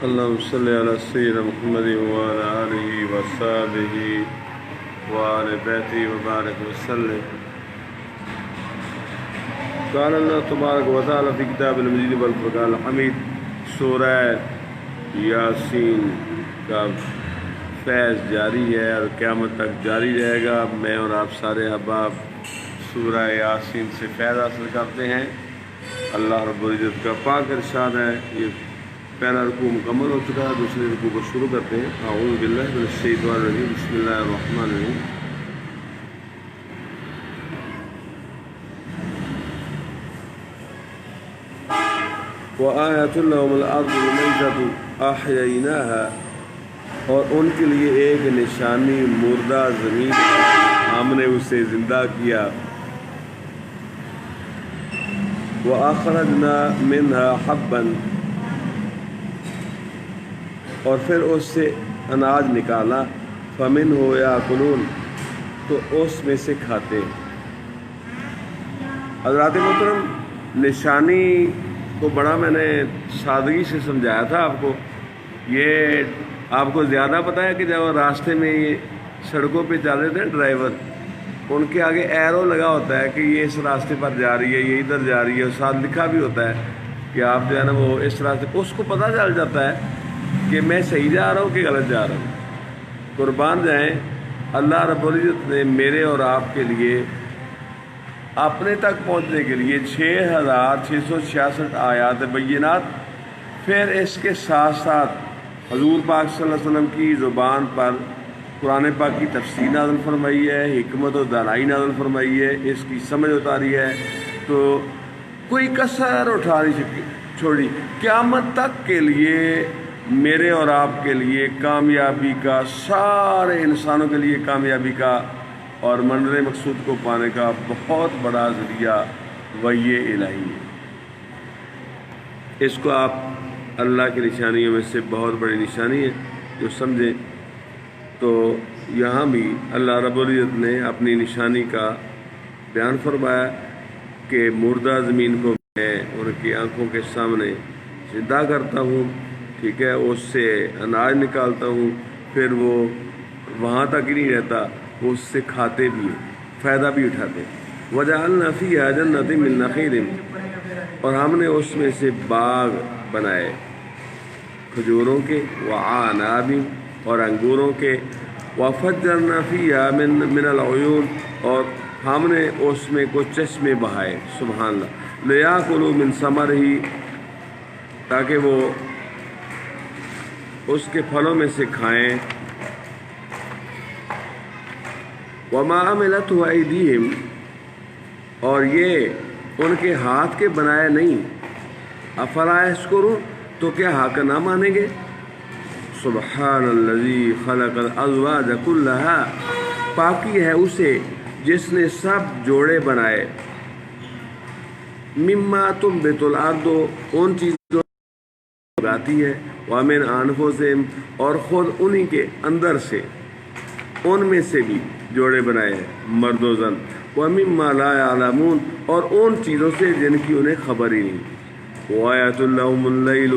اللهم صل على سيدنا محمد وعلى آله وصحبه وعلى بيته وبارك وسلم. قال اللہ تبارک و تعالی فی کتاب المجید والفرقان الحمید. سورہ یاسین کا فیض جاری ہے اور قیامت تک جاری رہے گا. میں اور آپ سارے احباب سورہ یاسین سے فیض حاصل کرتے ہیں. اللہ رب العزت کا پاک ارشاد ہے. یہ پہلا رکوع مکمل ہو چکا ہے، دوسرے رکوع کو شروع کرتے ہیں. اعوذ باللہ من الشیطان الرجیم، بسم اللہ الرحمن الرحیم. وَآیَةٌ لَهُمُ الْأَرْضُ الْمَيْتَةُ أَحْیَیْنَاهَا، اور ان کے لیے ایک نشانی مردہ زمین ہے، ہم نے اسے زندہ کیا. وَأَخْرَجْنَا مِنْهَا حَبًّا، اور پھر اس سے اناج نکالا. فَمِنْهُ يَأْكُلُونَ، تو اس میں سے کھاتے ہیں. حضرات محترم، نشانی کو بڑا میں نے سادگی سے سمجھایا تھا آپ کو. یہ آپ کو زیادہ پتہ ہے کہ جب وہ راستے میں سڑکوں پہ چل رہے تھے ڈرائیور، ان کے آگے ایرو لگا ہوتا ہے کہ یہ اس راستے پر جا رہی ہے، یہ ادھر جا رہی ہے، اور ساتھ لکھا بھی ہوتا ہے کہ آپ جو ہے نا وہ اس راستے، اس کو پتہ چل جاتا ہے کہ میں صحیح جا رہا ہوں کہ غلط جا رہا ہوں. قربان جائیں، اللہ رب العزت نے میرے اور آپ کے لیے اپنے تک پہنچنے کے لیے 6666 آیات بینات، پھر اس کے ساتھ ساتھ حضور پاک صلی اللہ علیہ وسلم کی زبان پر قرآن پاک کی تفسیر نازل فرمائی ہے، حکمت و دانائی نازل فرمائی ہے، اس کی سمجھ اتاری ہے. تو کوئی کسر اٹھا نہیں چھوڑی. قیامت تک کے لیے میرے اور آپ کے لیے کامیابی کا، سارے انسانوں کے لیے کامیابی کا اور منزل مقصود کو پانے کا بہت بڑا ذریعہ وحی الہی ہے. اس کو آپ اللہ کی نشانیوں میں سے بہت بڑی نشانی ہے جو سمجھیں. تو یہاں بھی اللہ رب العزت نے اپنی نشانی کا بیان فرمایا کہ مردہ زمین کو میں ان کی آنکھوں کے سامنے زندہ کرتا ہوں، ٹھیک ہے، اس سے اناج نکالتا ہوں، پھر وہ وہاں تک ہی نہیں رہتا، وہ اس سے کھاتے بھی ہیں، فائدہ بھی اٹھاتے ہیں. وَجَعَلْنَا فِيهَا جَنَّاتٍ مِّن نَخِیلٍ، اور ہم نے اس میں سے باغ بنائے کھجوروں کے، وَعَنَابٍ، اور انگوروں کے، وَفَجَّرْنَا فِيهَا مِنَ الْعُیُونِ، اور ہم نے اس میں کچھ چشمے بہائے. سبحان اللہ. لِیَأْکُلُوا مِن ثَمَرِهِ، تاکہ وہ اس کے پھلوں میں سے کھائیں. وَمَا عَمِلَتْهُ أَیْدِیہِمْ، اور یہ ان کے ہاتھ کے بنائے نہیں. افلا یشکرون، تو کیا حق نہ مانیں گے. سبحان الذی خلق الازواج کلها، پاکی ہے اسے جس نے سب جوڑے بنائے. مما تنبت الارض، ان چیزوں اگاتی ہے. ومن انفسہم، اور خود انہی کے اندر سے، ان میں سے بھی جوڑے بنائے ہیں، مرد و زن. ومما لا یعلمون، اور ان چیزوں سے جن کی انہیں خبر ہی نہیں. وآیۃ لہم اللیل،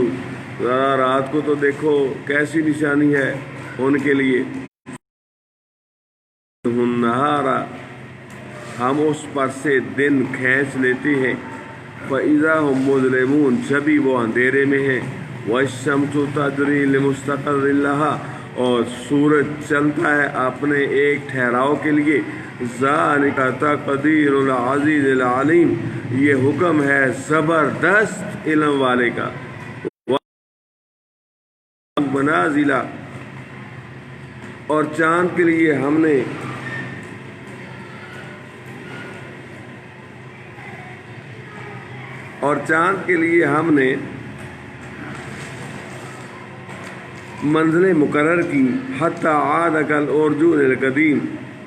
ذرا رات کو تو دیکھو کیسی نشانی ہے ان کے لیے. النہارا، ہم اس پر سے دن کھینچ لیتے ہیں. فإذا هم مظلمون، جبھی وہ اندھیرے میں ہیں. والشمس تجری لمستقر لها، اور سورج چلتا ہے اپنے ایک ٹھہراؤ کے لیے. ذالک تقدیر العزیز العلیم، یہ حکم ہے زبردست علم والے کا. منازلہ، اور چاند کے لیے ہم نے منزلیں مقرر کی. حتی عاد کالعرجون القدیم،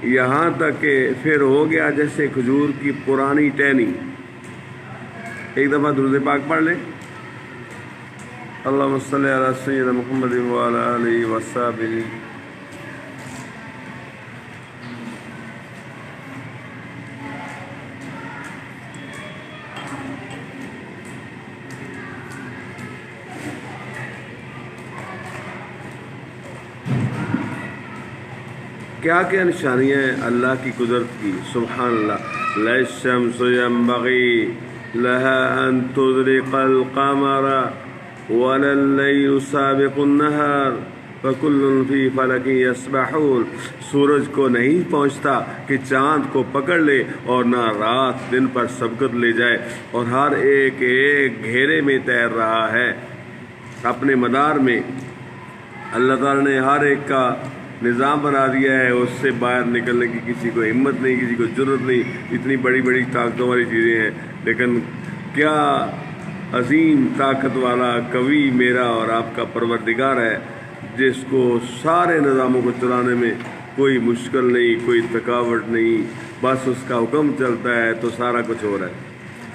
یہاں تک کہ پھر ہو گیا جیسے کھجور کی پرانی ٹہنی. ایک دفعہ درود پاک پڑھ لیں. اللہم صلی علی سیدنا محمد وعلی آلہ وصحبہ. کیا کیا نشانیاں ہیں اللہ کی قدرت کی، سبحان اللہ۔ لا الشمس ينبغي لها أن تدرك القمر ولا الليل سابق النهار فكل في فلك يسبحون۔ سورج کو نہیں پہنچتا کہ چاند کو پکڑ لے، اور نہ رات دن پر سبقت لے جائے، اور ہر ایک ایک گھیرے میں تیر رہا ہے اپنے مدار میں۔ اللہ تعالیٰ نے ہر ایک کا نظام بنا دیا ہے، اس سے باہر نکلنے کی کسی کو ہمت نہیں، کسی کو جرت نہیں، اتنی بڑی بڑی طاقتوں والی چیزیں ہیں، لیکن کیا عظیم طاقت والا قوی میرا اور آپ کا پروردگار ہے، جس کو سارے نظاموں کو چلانے میں کوئی مشکل نہیں، کوئی تھکاوٹ نہیں، بس اس کا حکم چلتا ہے تو سارا کچھ ہو رہا ہے۔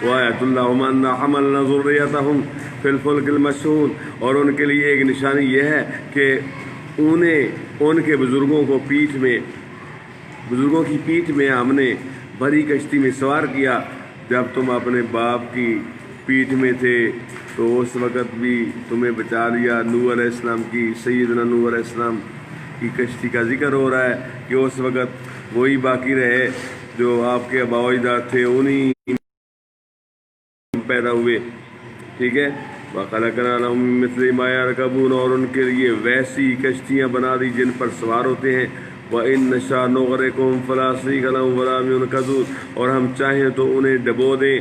وَآيَةٌ لَهُمْ أَنَّا حَمَلْنَا ذُرِّيَّتَهُمْ فِي الْفُلْكِ الْمَشْحُونِ، اور ان کے لیے ایک نشانی یہ ہے کہ ان کے بزرگوں کی پیٹھ میں ہم نے بڑی کشتی میں سوار کیا۔ جب تم اپنے باپ کی پیٹھ میں تھے تو اس وقت بھی تمہیں بچا لیا۔ نوح علیہ السلام کی، سیدنا نوح علیہ السلام کی کشتی کا ذکر ہو رہا ہے کہ اس وقت وہی باقی رہے جو آپ کے آباء و اجداد تھے، انہی پیدا ہوئے، ٹھیک ہے۔ وَخَلَقْنَا لَهُم مِّن مِّثْلِهِ مَا يَرْكَبُونَ، اور ان کے لیے ویسی کشتیاں بنا دی جن پر سوار ہوتے ہیں۔ وَإِن نَّشَأْ نُغْرِقْهُمْ فَلَا صَرِيخَ لَهُمْ وَلَا هُمْ يُنقَذُونَ، اور ہم چاہیں تو انہیں ڈبو دیں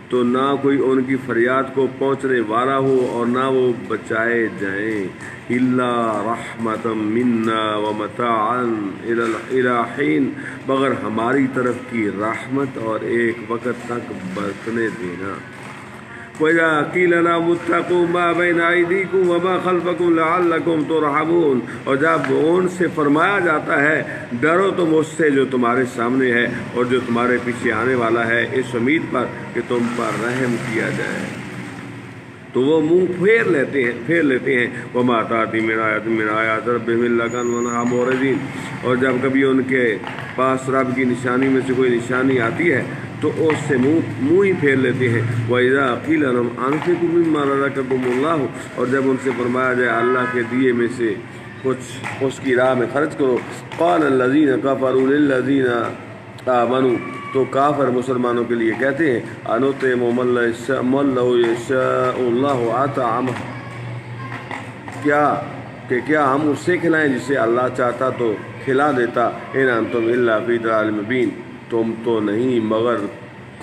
تو نہ کوئی ان کی فریاد کو پہنچنے والا ہو اور نہ وہ بچائے جائیں۔ إِلَّا رَحْمَةً مِنَّا وَمَتَاعًا إِلَىٰ حِينٍ، مگر ہماری طرف کی رحمت اور ایک وقت تک برتنے دینا۔ وَإِذَا قِيلَ لَهُمُ اتَّقُوا مَا بَيْنَ أَيْدِيكُمْ وَمَا خَلْفَكُمْ لَعَلَّكُمْ تُرْحَمُونَ، اور جب ان سے فرمایا جاتا ہے ڈرو تم اس سے جو تمہارے سامنے ہے اور جو تمہارے پیچھے آنے والا ہے، اس امید پر کہ تم پر رحم کیا جائے، تو وہ منہ پھیر لیتے ہیں۔ وَمَا تَأْتِيهِم مِّنْ آيَةٍ مِّنْ آيَاتِ رَبِّهِمْ إِلَّا كَانُوا عَنْهَا مُعْرِضِينَ، اور جب کبھی ان کے پاس رب کی نشانی میں سے کوئی نشانی آتی ہے تو اس سے منہ ہی پھیر لیتے ہیں۔ وَإِذَا قِيلَ لَهُمْ أَنفِقُوا مِمَّا رَزَقَكُمُ اللَّهُ، اور جب ان سے فرمایا جائے اللہ کے دیے میں سے کچھ اس کی راہ میں خرچ کرو، قَالَ الَّذِينَ كَفَرُوا لِلَّذِينَ آمَنُوا، تو کافر مسلمانوں کے لیے کہتے ہیں أَنُطْعِمُ مَن لَّوْ يَشَاءُ اللَّهُ أَطْعَمَهُ، کیا ہم اسے کھلائیں جسے اللہ چاہتا تو کھلا دیتا۔ إِنْ أَنْتُمْ إِلَّا فِي ضَلَالٍ مُّبِينٍ، تم تو نہیں مگر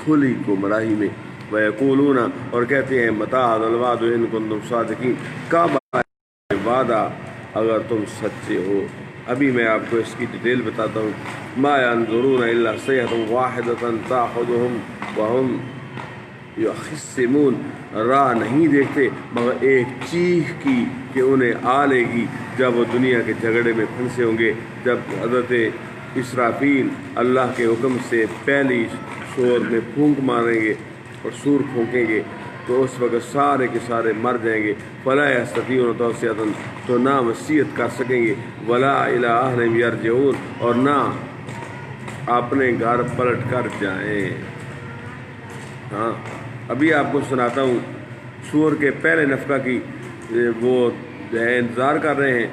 کھلی گمراہی میں۔ وَيَقُولُونَ، اور کہتے ہیں مَتَىٰ هَٰذَا الْوَعْدُ إِن كُنتُمْ صَادِقِينَ، کب آئے وعدہ اگر تم سچے ہو۔ ابھی میں آپ کو اس کی ڈیٹیل بتاتا ہوں۔ مَا يَنظُرُونَ إِلَّا صَيْحَةً وَاحِدَةً تَأْخُذُهُمْ وَهُمْ يَخِصِّمُونَ، راہ نہیں دیکھتے مگر ایک چیخ کی کہ انہیں آ لے گی جب وہ دنیا کے جھگڑے میں پھنسے ہوں گے، جب حضرت اسرافیل اللہ کے حکم سے پہلی شور میں پھونک ماریں گے اور سور پھونکیں گے تو اس وقت سارے کے سارے مر جائیں گے۔ فَلَا يَسْتَطِيعُونَ تَوْصِيَةً، تو نہ وصیت کر سکیں گے، وَلَا إِلَىٰ أَهْلِهِمْ يَرْجِعُونَ، اور نہ اپنے گھر پلٹ کر جائیں۔ ہاں ابھی آپ کو سناتا ہوں، سور کے پہلے نفقہ کی وہ جو ہے انتظار کر رہے ہیں،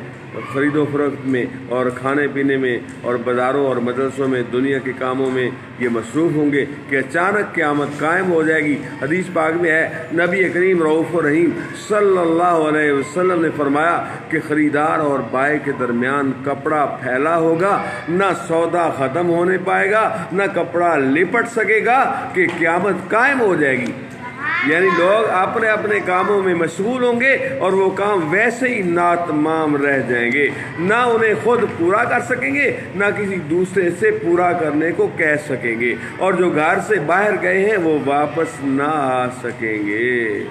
خرید و فروخت میں اور کھانے پینے میں اور بازاروں اور مدرسوں میں دنیا کے کاموں میں یہ مصروف ہوں گے کہ اچانک قیامت قائم ہو جائے گی۔ حدیث پاک میں ہے، نبی کریم رؤوف الرحیم صلی اللہ علیہ وسلم نے فرمایا کہ خریدار اور بائع کے درمیان کپڑا پھیلا ہوگا، نہ سودا ختم ہونے پائے گا، نہ کپڑا لپٹ سکے گا کہ قیامت قائم ہو جائے گی۔ یعنی لوگ اپنے اپنے کاموں میں مشغول ہوں گے اور وہ کام ویسے ہی ناتمام رہ جائیں گے، نہ انہیں خود پورا کر سکیں گے نہ کسی دوسرے سے پورا کرنے کو کہہ سکیں گے، اور جو گھر سے باہر گئے ہیں وہ واپس نہ آ سکیں گے۔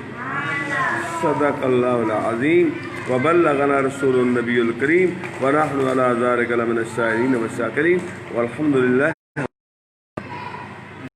صدق اللہ العظیم وبلغنا رسول النبی الکریم ونحن علی ذلک لمن الشاہدین والشاکرین والحمد للہ